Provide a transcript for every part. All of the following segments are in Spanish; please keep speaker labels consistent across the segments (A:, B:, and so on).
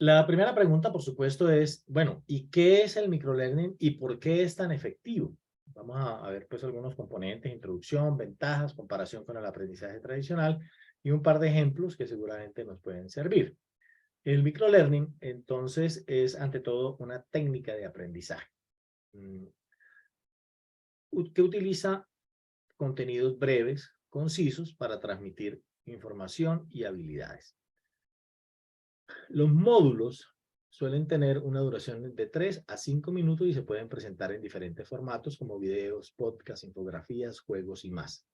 A: La primera pregunta, por supuesto, es, bueno, ¿y qué es el microlearning y por qué es tan efectivo? Vamos a ver pues algunos componentes, introducción, ventajas, comparación con el aprendizaje tradicional y un par de ejemplos que seguramente nos pueden servir. El microlearning, entonces, es ante todo una técnica de aprendizaje mm, que utiliza contenidos breves, concisos, para transmitir información y habilidades. Los módulos suelen tener una duración de 3 a 5 minutos y se pueden presentar en diferentes formatos como videos, podcasts, infografías, juegos y más.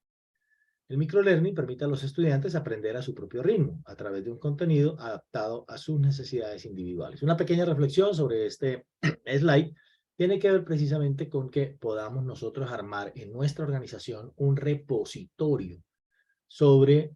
A: El microlearning permite a los estudiantes aprender a su propio ritmo a través de un contenido adaptado a sus necesidades individuales. Una pequeña reflexión sobre este slide tiene que ver precisamente con que podamos nosotros armar en nuestra organización un repositorio sobre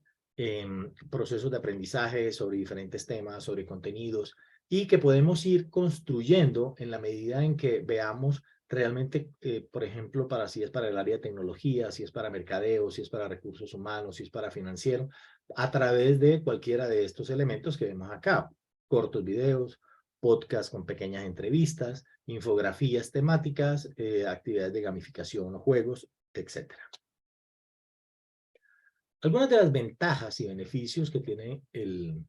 A: procesos de aprendizaje, sobre diferentes temas, sobre contenidos, y que podemos ir construyendo en la medida en que veamos realmente, por ejemplo, para si es para el área de tecnología, si es para mercadeo, si es para recursos humanos, si es para financiero, a través de cualquiera de estos elementos que vemos acá. Cortos videos, podcast con pequeñas entrevistas, infografías temáticas, actividades de gamificación o juegos, etcétera. Algunas de las ventajas y beneficios que tiene el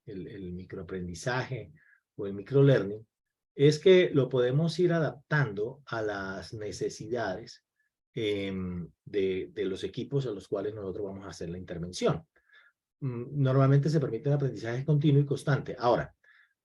A: microaprendizaje o el microlearning es que lo podemos ir adaptando a las necesidades de los equipos a los cuales nosotros vamos a hacer la intervención. Normalmente se permite un aprendizaje continuo y constante. Ahora,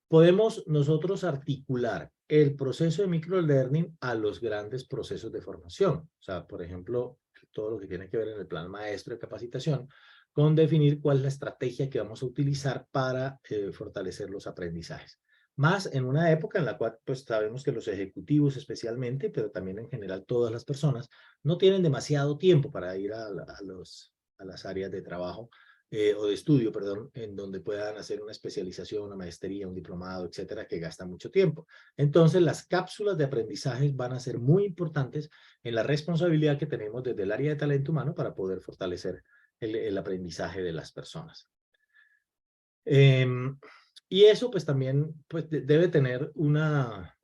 A: podemos nosotros articular el proceso de microlearning a los grandes procesos de formación. O sea, por ejemplo, todo lo que tiene que ver en el plan maestro de capacitación, con definir cuál es la estrategia que vamos a utilizar para fortalecer los aprendizajes. Más en una época en la cual pues sabemos que los ejecutivos especialmente, pero también en general todas las personas, no tienen demasiado tiempo para ir a las áreas de trabajo o de estudio, perdón, en donde puedan hacer una especialización, una maestría, un diplomado, etcétera, que gasta mucho tiempo. Entonces, las cápsulas de aprendizaje van a ser muy importantes en la responsabilidad que tenemos desde el área de talento humano para poder fortalecer el aprendizaje de las personas. Y eso pues también pues, debe tener una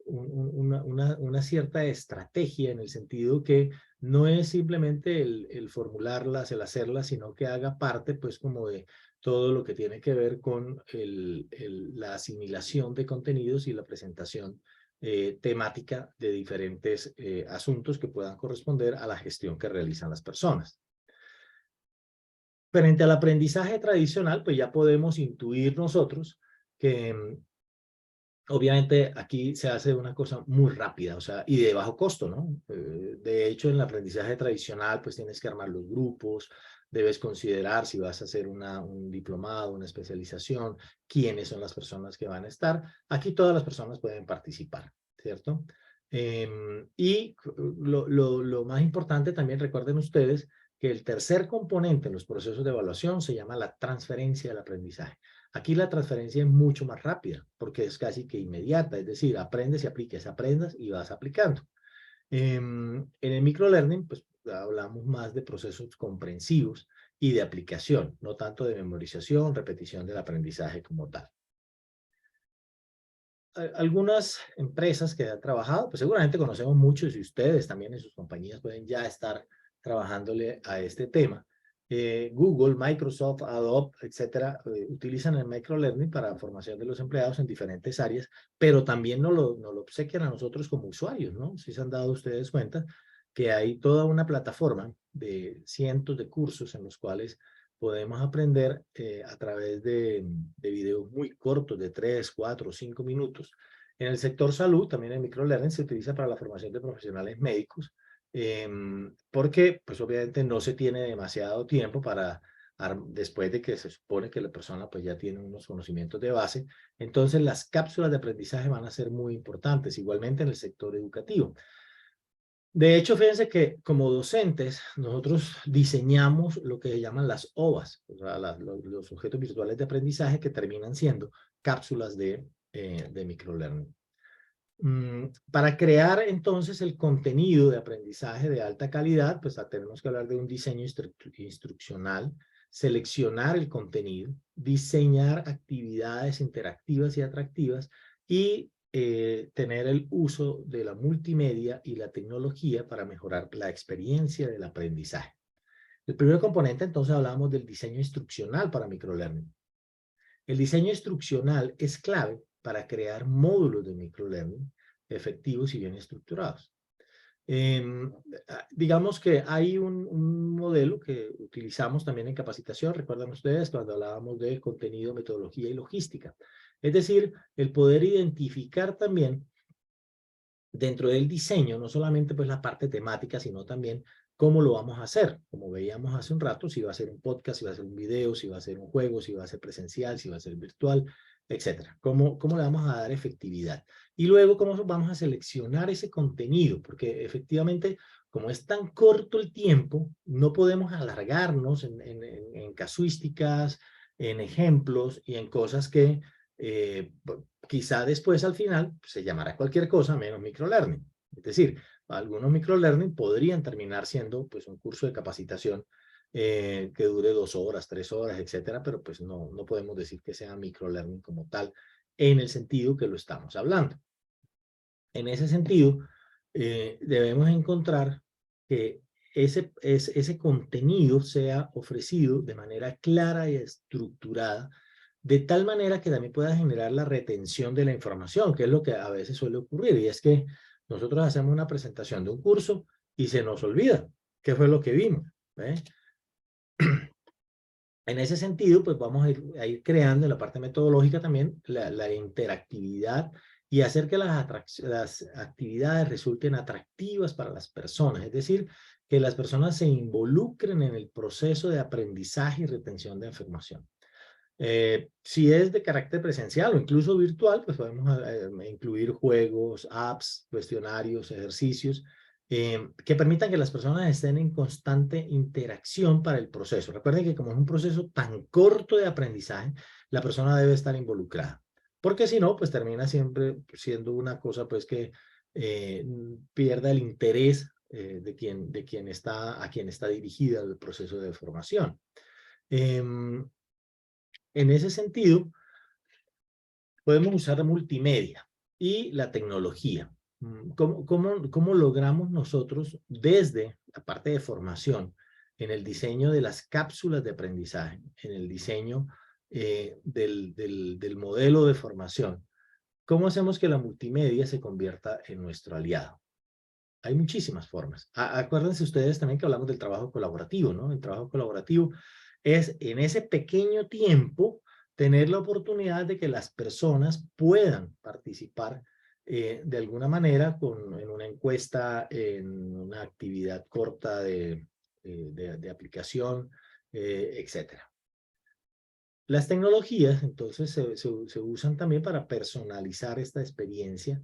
A: cierta estrategia en el sentido que no es simplemente el formularlas, el hacerlas, sino que haga parte pues como de todo lo que tiene que ver con la asimilación de contenidos y la presentación temática de diferentes asuntos que puedan corresponder a la gestión que realizan las personas. Frente al aprendizaje tradicional, pues ya podemos intuir nosotros que obviamente aquí se hace una cosa muy rápida, o sea, y de bajo costo, ¿no? De hecho, en el aprendizaje tradicional, pues tienes que armar los grupos, debes considerar si vas a hacer un diplomado, una especialización, quiénes son las personas que van a estar. Aquí todas las personas pueden participar, ¿cierto? Y lo más importante también, recuerden ustedes, que el tercer componente en los procesos de evaluación se llama la transferencia del aprendizaje. Aquí la transferencia es mucho más rápida porque es casi que inmediata, es decir, aprendes y apliques, aprendas y vas aplicando. En el microlearning, pues hablamos más de procesos comprensivos y de aplicación, no tanto de memorización, repetición del aprendizaje como tal. Algunas empresas que han trabajado, pues seguramente conocemos muchos y ustedes también en sus compañías pueden ya estar trabajándole a este tema. Google, Microsoft, Adobe, etcétera, utilizan el microlearning para formación de los empleados en diferentes áreas, pero también nos lo obsequian a nosotros como usuarios, ¿no? Si se han dado ustedes cuenta que hay toda una plataforma de cientos de cursos en los cuales podemos aprender a través de videos muy cortos, de 3, 4, 5 minutos. En el sector salud, también el microlearning se utiliza para la formación de profesionales médicos, porque pues obviamente no se tiene demasiado tiempo para, después de que se supone que la persona pues ya tiene unos conocimientos de base, entonces las cápsulas de aprendizaje van a ser muy importantes, igualmente en el sector educativo. De hecho, fíjense que como docentes nosotros diseñamos lo que se llaman las OVAs, o sea, los objetos virtuales de aprendizaje que terminan siendo cápsulas de microlearning. Para crear entonces el contenido de aprendizaje de alta calidad, pues tenemos que hablar de un diseño instruccional, seleccionar el contenido, diseñar actividades interactivas y atractivas y tener el uso de la multimedia y la tecnología para mejorar la experiencia del aprendizaje. El primer componente, entonces, hablamos del diseño instruccional para microlearning. El diseño instruccional es clave para crear módulos de microlearning efectivos y bien estructurados. Digamos que hay un modelo que utilizamos también en capacitación, recuerdan ustedes cuando hablábamos de contenido, metodología y logística. Es decir, el poder identificar también dentro del diseño, no solamente pues la parte temática, sino también cómo lo vamos a hacer. Como veíamos hace un rato, si va a ser un podcast, si va a ser un video, si va a ser un juego, si va a ser presencial, si va a ser virtual, etcétera. ¿Cómo le vamos a dar efectividad? Y luego, ¿cómo vamos a seleccionar ese contenido? Porque efectivamente, como es tan corto el tiempo, no podemos alargarnos en casuísticas, en ejemplos y en cosas que quizá después al final se llamará cualquier cosa menos microlearning. Es decir, algunos microlearning podrían terminar siendo pues un curso de capacitación que dure 2 horas, 3 horas, etcétera, pero pues no podemos decir que sea microlearning como tal en el sentido que lo estamos hablando. En ese sentido, debemos encontrar que ese contenido sea ofrecido de manera clara y estructurada, de tal manera que también pueda generar la retención de la información, que es lo que a veces suele ocurrir, y es que nosotros hacemos una presentación de un curso y se nos olvida qué fue lo que vimos. En ese sentido, pues vamos a ir creando en la parte metodológica también la interactividad y hacer que las actividades resulten atractivas para las personas, es decir, que las personas se involucren en el proceso de aprendizaje y retención de información. Si es de carácter presencial o incluso virtual, pues podemos incluir juegos, apps, cuestionarios, ejercicios, que permitan que las personas estén en constante interacción para el proceso. Recuerden que como es un proceso tan corto de aprendizaje, la persona debe estar involucrada. Porque si no, pues termina siempre siendo una cosa pues que pierda el interés a quien está dirigida el proceso de formación. En ese sentido, podemos usar la multimedia y la tecnología. ¿Cómo logramos nosotros desde la parte de formación, en el diseño de las cápsulas de aprendizaje, en el diseño del modelo de formación, cómo hacemos que la multimedia se convierta en nuestro aliado? Hay muchísimas formas. Acuérdense ustedes también que hablamos del trabajo colaborativo, ¿no? El trabajo colaborativo es en ese pequeño tiempo tener la oportunidad de que las personas puedan participar de alguna manera en una encuesta, en una actividad corta de aplicación, etcétera. Las tecnologías, entonces, se usan también para personalizar esta experiencia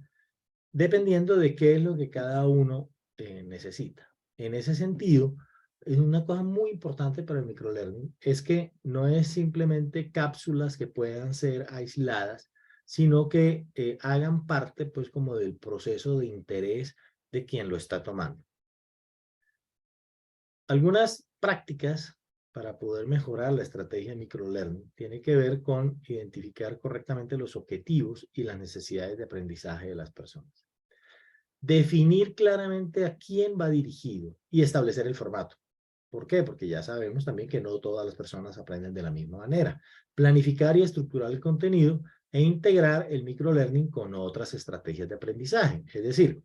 A: dependiendo de qué es lo que cada uno necesita. En ese sentido, es una cosa muy importante para el microlearning, es que no es simplemente cápsulas que puedan ser aisladas, sino que hagan parte, pues, como del proceso de interés de quien lo está tomando. Algunas prácticas para poder mejorar la estrategia de microlearning tiene que ver con identificar correctamente los objetivos y las necesidades de aprendizaje de las personas. Definir claramente a quién va dirigido y establecer el formato. ¿Por qué? Porque ya sabemos también que no todas las personas aprenden de la misma manera. Planificar y estructurar el contenido e integrar el microlearning con otras estrategias de aprendizaje. Es decir,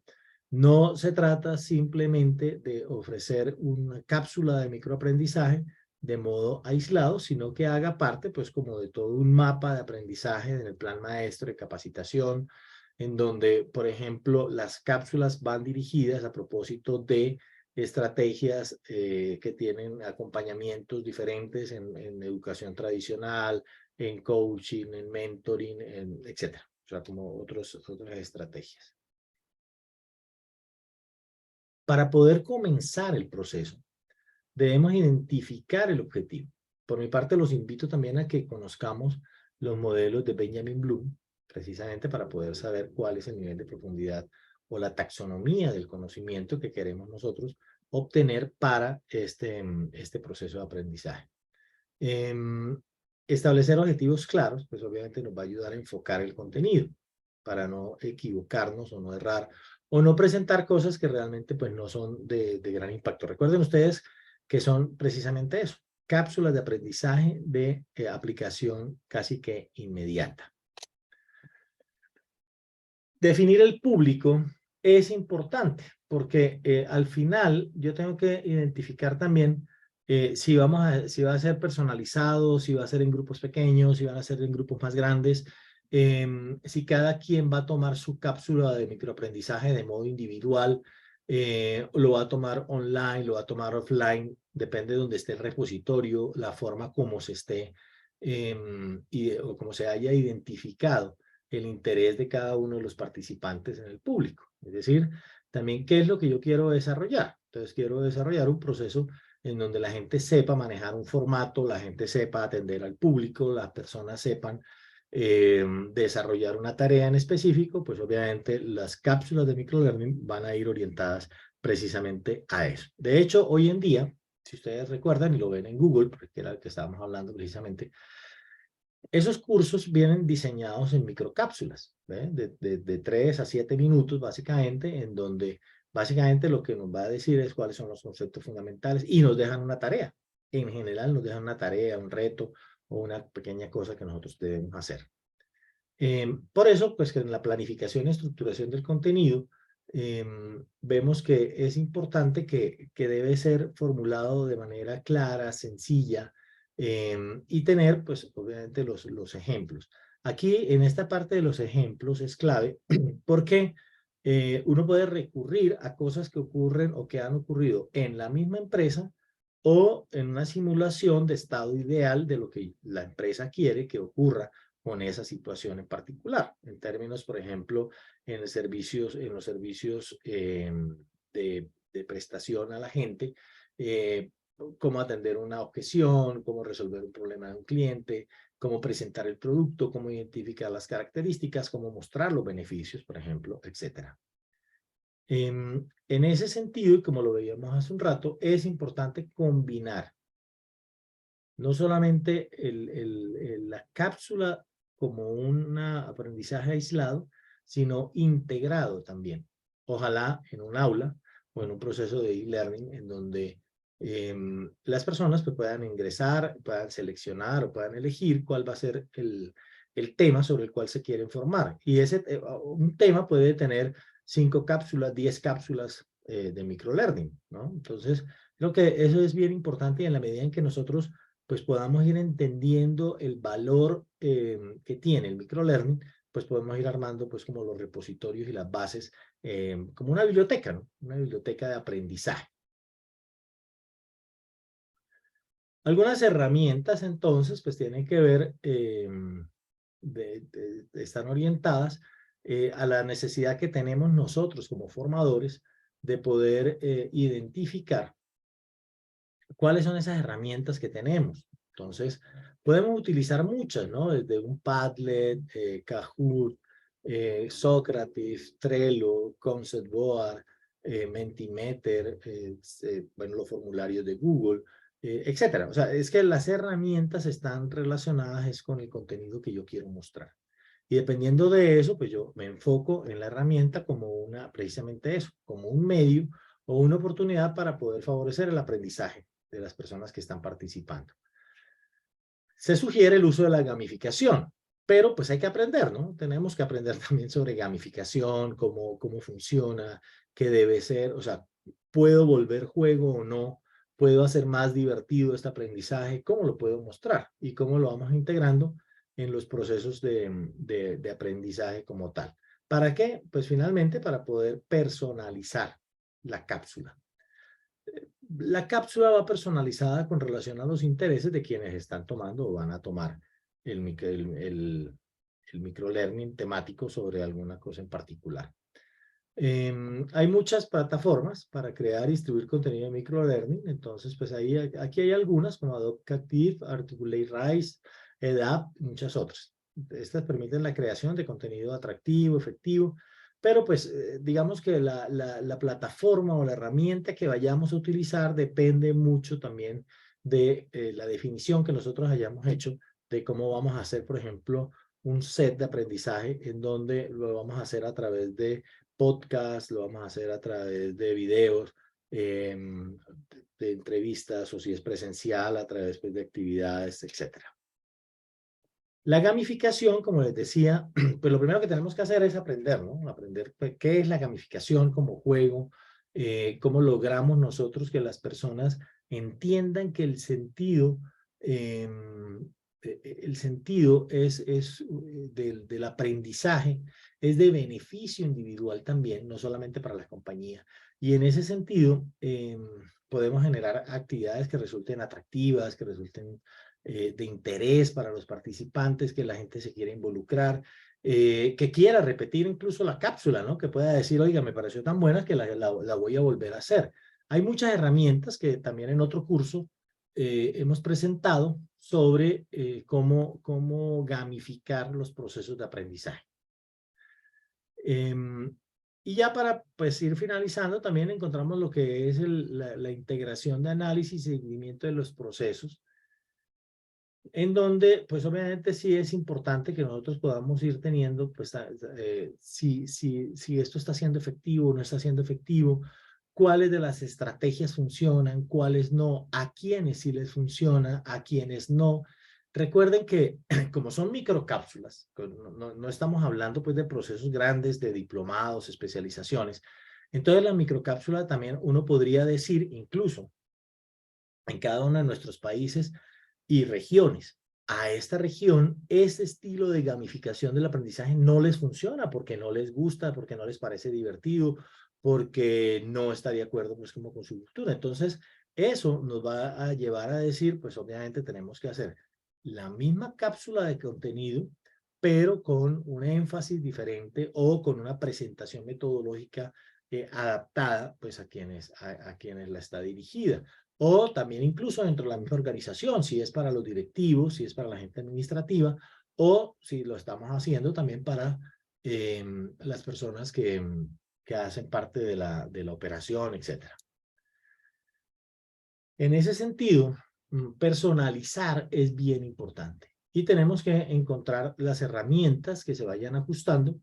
A: no se trata simplemente de ofrecer una cápsula de microaprendizaje de modo aislado, sino que haga parte, pues, como de todo un mapa de aprendizaje en el plan maestro de capacitación, en donde, por ejemplo, las cápsulas van dirigidas a propósito de estrategias que tienen acompañamientos diferentes en educación tradicional, en coaching, en mentoring, etcétera. O sea, como otras estrategias. Para poder comenzar el proceso, debemos identificar el objetivo. Por mi parte, los invito también a que conozcamos los modelos de Benjamin Bloom, precisamente para poder saber cuál es el nivel de profundidad o la taxonomía del conocimiento que queremos nosotros obtener para este proceso de aprendizaje. Establecer objetivos claros, pues obviamente nos va a ayudar a enfocar el contenido para no equivocarnos o no errar o no presentar cosas que realmente pues no son de gran impacto. Recuerden ustedes que son precisamente eso, cápsulas de aprendizaje de aplicación casi que inmediata. Definir el público es importante porque al final yo tengo que identificar también si va a ser personalizado, si va a ser en grupos pequeños, si van a ser en grupos más grandes, si cada quien va a tomar su cápsula de microaprendizaje de modo individual, lo va a tomar online, lo va a tomar offline, depende de donde esté el repositorio, la forma como se esté o como se haya identificado el interés de cada uno de los participantes en el público. Es decir, también qué es lo que yo quiero desarrollar. Entonces quiero desarrollar un proceso en donde la gente sepa manejar un formato, la gente sepa atender al público, las personas sepan desarrollar una tarea en específico, pues obviamente las cápsulas de microlearning van a ir orientadas precisamente a eso. De hecho, hoy en día, si ustedes recuerdan y lo ven en Google, porque era el que estábamos hablando precisamente, esos cursos vienen diseñados en microcápsulas, de 3 a 7 minutos básicamente, en donde básicamente lo que nos va a decir es cuáles son los conceptos fundamentales y nos dejan una tarea. En general nos dejan una tarea, un reto o una pequeña cosa que nosotros debemos hacer. Por eso, pues que en la planificación y estructuración del contenido, vemos que es importante que debe ser formulado de manera clara, sencilla, y tener, pues, obviamente los ejemplos. Aquí, en esta parte de los ejemplos, es clave porque uno puede recurrir a cosas que ocurren o que han ocurrido en la misma empresa o en una simulación de estado ideal de lo que la empresa quiere que ocurra con esa situación en particular. En términos, por ejemplo, en los servicios de prestación a la gente, cómo atender una objeción, cómo resolver un problema de un cliente, cómo presentar el producto, cómo identificar las características, cómo mostrar los beneficios, por ejemplo, etc. En ese sentido, y como lo veíamos hace un rato, es importante combinar no solamente la cápsula como un aprendizaje aislado, sino integrado también. Ojalá en un aula o en un proceso de e-learning en donde las personas pues, puedan ingresar, puedan seleccionar o puedan elegir cuál va a ser el tema sobre el cual se quieren formar. Y un tema puede tener 5 cápsulas, 10 cápsulas de microlearning, ¿no? Entonces, creo que eso es bien importante y en la medida en que nosotros pues podamos ir entendiendo el valor que tiene el microlearning, pues podemos ir armando pues como los repositorios y las bases, como una biblioteca, ¿no? Una biblioteca de aprendizaje. Algunas herramientas entonces pues tienen que ver, están orientadas a la necesidad que tenemos nosotros como formadores de poder identificar cuáles son esas herramientas que tenemos. Entonces, podemos utilizar muchas, ¿no? Desde un Padlet, Kahoot, Socrates, Trello, Concept Board, Mentimeter, bueno, los formularios de Google, etcétera. O sea, es que las herramientas están relacionadas es con el contenido que yo quiero mostrar. Y dependiendo de eso, pues yo me enfoco en la herramienta como precisamente eso, como un medio o una oportunidad para poder favorecer el aprendizaje de las personas que están participando. Se sugiere el uso de la gamificación, pero pues hay que aprender, ¿no? Tenemos que aprender también sobre gamificación, cómo funciona, qué debe ser, o sea, ¿puedo volver juego o no? ¿Puedo hacer más divertido este aprendizaje? ¿Cómo lo puedo mostrar? Y cómo lo vamos integrando en los procesos de aprendizaje como tal. ¿Para qué? Pues finalmente para poder personalizar la cápsula. La cápsula va personalizada con relación a los intereses de quienes están tomando o van a tomar el microlearning temático sobre alguna cosa en particular. Hay muchas plataformas para crear y distribuir contenido de microlearning, entonces pues aquí hay algunas como Adobe Captive, Articulate Rise, EdApp y muchas otras. Estas permiten la creación de contenido atractivo, efectivo, pero pues digamos que la plataforma o la herramienta que vayamos a utilizar depende mucho también de la definición que nosotros hayamos hecho de cómo vamos a hacer, por ejemplo, un set de aprendizaje en donde lo vamos a hacer a través de podcasts, lo vamos a hacer a través de videos, de entrevistas, o si es presencial, a través pues, de actividades, etcétera. La gamificación, como les decía, pues lo primero que tenemos que hacer es aprender, ¿no? Aprender pues, qué es la gamificación como juego, cómo logramos nosotros que las personas entiendan que el sentido del aprendizaje es de beneficio individual también, no solamente para la compañía. Y en ese sentido, podemos generar actividades que resulten atractivas, que resulten de interés para los participantes, que la gente se quiera involucrar, que quiera repetir incluso la cápsula, ¿no? Que pueda decir, oiga, me pareció tan buena que la voy a volver a hacer. Hay muchas herramientas que también en otro curso hemos presentado sobre cómo gamificar los procesos de aprendizaje. Y ya para pues, ir finalizando, también encontramos lo que es la integración de análisis y seguimiento de los procesos, en donde, pues obviamente sí es importante que nosotros podamos ir teniendo, pues, si esto está siendo efectivo o no está siendo efectivo, cuáles de las estrategias funcionan, cuáles no, a quiénes sí les funciona, a quiénes no. Recuerden que como son microcápsulas, no estamos hablando pues de procesos grandes, de diplomados, especializaciones. Entonces la microcápsula también uno podría decir, incluso en cada uno de nuestros países, y regiones. A esta región, ese estilo de gamificación del aprendizaje no les funciona porque no les gusta, porque no les parece divertido, porque no está de acuerdo pues como con su cultura. Entonces, eso nos va a llevar a decir, pues obviamente tenemos que hacer la misma cápsula de contenido, pero con un énfasis diferente o con una presentación metodológica adaptada pues a quienes la está dirigida. O también incluso dentro de la misma organización, si es para los directivos, si es para la gente administrativa, o si lo estamos haciendo también para las personas que hacen parte de la operación, etc. En ese sentido, personalizar es bien importante. Y tenemos que encontrar las herramientas que se vayan ajustando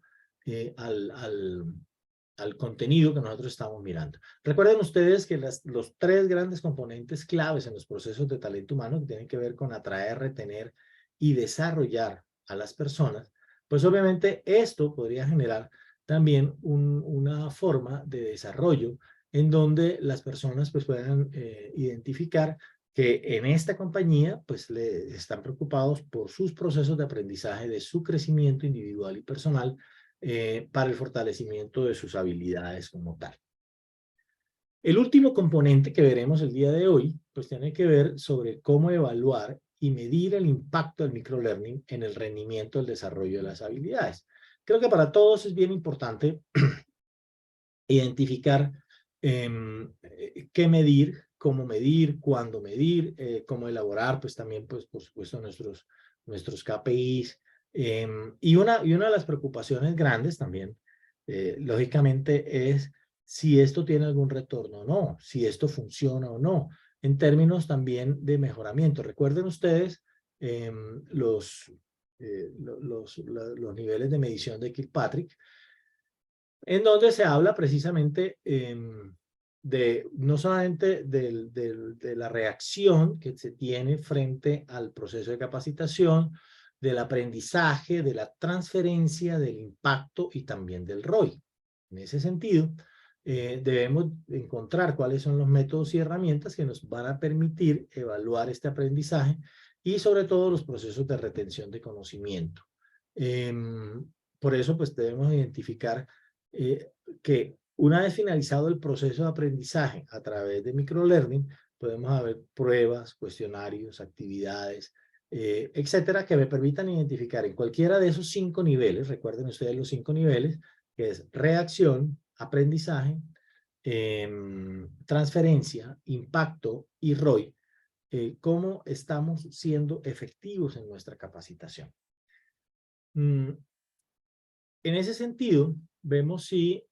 A: al contenido que nosotros estamos mirando. Recuerden ustedes que los tres grandes componentes claves en los procesos de talento humano que tienen que ver con atraer, retener y desarrollar a las personas, pues obviamente esto podría generar también una forma de desarrollo en donde las personas pues puedan identificar que en esta compañía pues le están preocupados por sus procesos de aprendizaje, de su crecimiento individual y personal, para el fortalecimiento de sus habilidades como tal. El último componente que veremos el día de hoy, pues tiene que ver sobre cómo evaluar y medir el impacto del microlearning en el rendimiento del desarrollo de las habilidades. Creo que para todos es bien importante identificar qué medir, cómo medir, cuándo medir, cómo elaborar, pues también, pues por supuesto, nuestros KPIs. Y una de las preocupaciones grandes también, lógicamente, es si esto tiene algún retorno o no, si esto funciona o no, en términos también de mejoramiento. Recuerden ustedes los niveles de medición de Kilpatrick, en donde se habla precisamente de no solamente de la reacción que se tiene frente al proceso de capacitación, del aprendizaje, de la transferencia, del impacto y también del ROI. En ese sentido, debemos encontrar cuáles son los métodos y herramientas que nos van a permitir evaluar este aprendizaje y sobre todo los procesos de retención de conocimiento. Por eso, pues debemos identificar que una vez finalizado el proceso de aprendizaje a través de microlearning, podemos haber pruebas, cuestionarios, actividades, etcétera, que me permitan identificar en cualquiera de esos 5 niveles, recuerden ustedes los 5 niveles, que es reacción, aprendizaje, transferencia, impacto y ROI, cómo estamos siendo efectivos en nuestra capacitación. En ese sentido, vemos si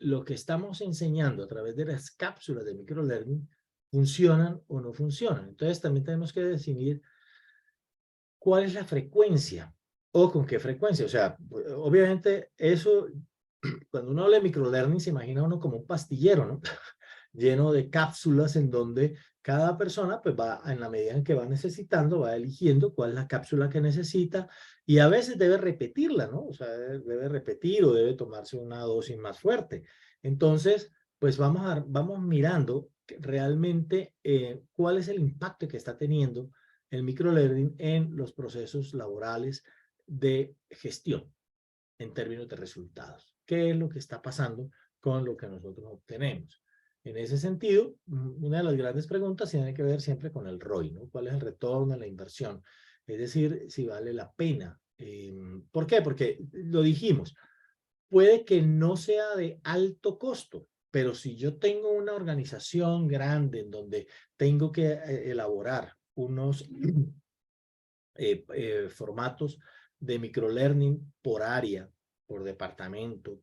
A: lo que estamos enseñando a través de las cápsulas de microlearning ¿funcionan o no funcionan? Entonces también tenemos que definir cuál es la frecuencia o con qué frecuencia. O sea, obviamente eso, cuando uno habla de microlearning, se imagina uno como un pastillero, ¿no? Lleno de cápsulas en donde cada persona pues va, en la medida en que va necesitando, va eligiendo cuál es la cápsula que necesita y a veces debe repetirla, ¿no? O sea, debe repetir o debe tomarse una dosis más fuerte. Entonces, pues vamos mirando realmente cuál es el impacto que está teniendo el microlearning en los procesos laborales de gestión en términos de resultados. ¿Qué es lo que está pasando con lo que nosotros obtenemos? En ese sentido, una de las grandes preguntas tiene que ver siempre con el ROI, ¿no? ¿Cuál es el retorno a la inversión? Es decir, si vale la pena. ¿Por qué? Porque lo dijimos, puede que no sea de alto costo, pero si yo tengo una organización grande en donde tengo que elaborar unos formatos de microlearning por área, por departamento,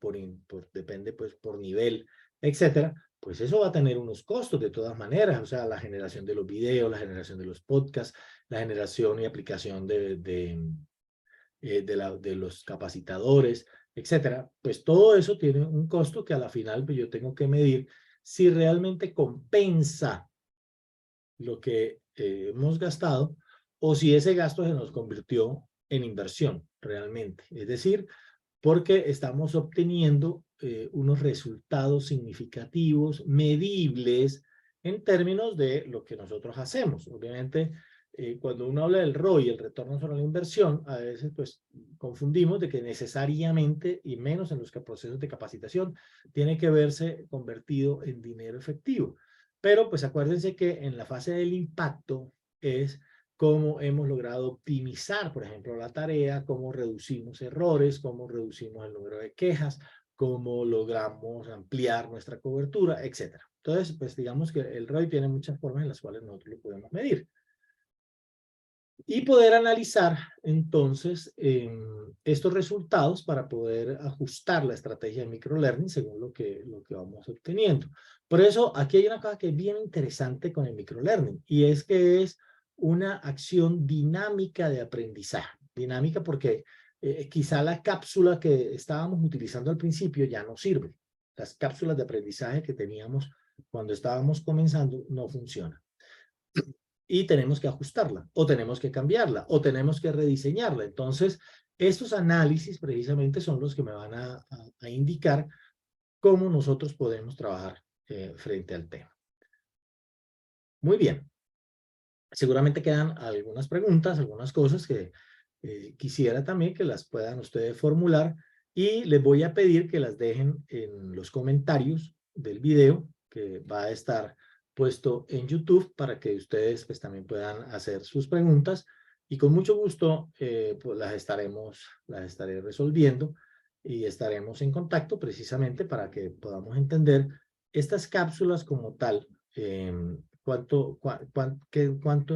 A: depende pues por nivel, etcétera, pues eso va a tener unos costos de todas maneras, o sea, la generación de los videos, la generación de los podcasts, la generación y aplicación de los capacitadores, etcétera, pues todo eso tiene un costo que a la final pues yo tengo que medir si realmente compensa lo que hemos gastado o si ese gasto se nos convirtió en inversión realmente. Es decir, porque estamos obteniendo unos resultados significativos, medibles, en términos de lo que nosotros hacemos. Obviamente, cuando uno habla del ROI, el retorno sobre la inversión, a veces pues confundimos de que necesariamente, y menos en los procesos de capacitación, tiene que verse convertido en dinero efectivo. Pero pues acuérdense que en la fase del impacto es cómo hemos logrado optimizar, por ejemplo, la tarea, cómo reducimos errores, cómo reducimos el número de quejas, cómo logramos ampliar nuestra cobertura, etc. Entonces, pues digamos que el ROI tiene muchas formas en las cuales nosotros lo podemos medir. Y poder analizar entonces estos resultados para poder ajustar la estrategia de microlearning según lo que vamos obteniendo. Por eso aquí hay una cosa que es bien interesante con el microlearning y es que es una acción dinámica de aprendizaje. Dinámica porque quizá la cápsula que estábamos utilizando al principio ya no sirve. Las cápsulas de aprendizaje que teníamos cuando estábamos comenzando no funcionan. Y tenemos que ajustarla, o tenemos que cambiarla, o tenemos que rediseñarla. Entonces, estos análisis precisamente son los que me van a indicar cómo nosotros podemos trabajar frente al tema. Muy bien. Seguramente quedan algunas preguntas, algunas cosas que quisiera también que las puedan ustedes formular y les voy a pedir que las dejen en los comentarios del video que va a estar puesto en YouTube para que ustedes pues también puedan hacer sus preguntas y con mucho gusto pues las estaré resolviendo y estaremos en contacto precisamente para que podamos entender estas cápsulas como tal, cuánto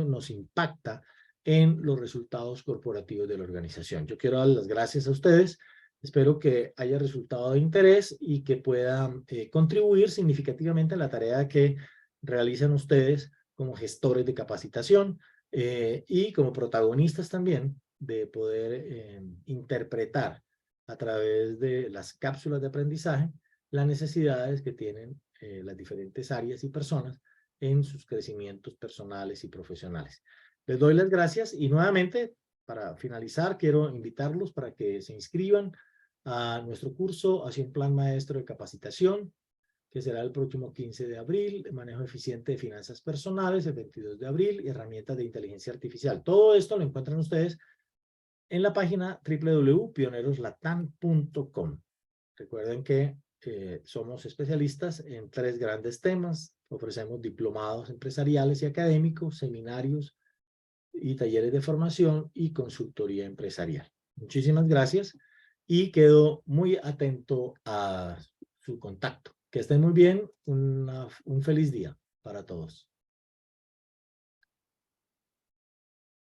A: nos impacta en los resultados corporativos de la organización. Yo quiero dar las gracias a ustedes. Espero que haya resultado de interés y que puedan contribuir significativamente a la tarea que realizan ustedes como gestores de capacitación y como protagonistas también de poder interpretar a través de las cápsulas de aprendizaje las necesidades que tienen las diferentes áreas y personas en sus crecimientos personales y profesionales. Les doy las gracias y nuevamente, para finalizar, quiero invitarlos para que se inscriban a nuestro curso hacia un plan maestro de capacitación, que será el próximo 15 de abril, de manejo eficiente de finanzas personales, el 22 de abril, y herramientas de inteligencia artificial. Todo esto lo encuentran ustedes en la página www.pioneroslatam.com. Recuerden que somos especialistas en 3 grandes temas. Ofrecemos diplomados empresariales y académicos, seminarios y talleres de formación y consultoría empresarial. Muchísimas gracias y quedo muy atento a su contacto. Que estén muy bien. Un feliz día para todos.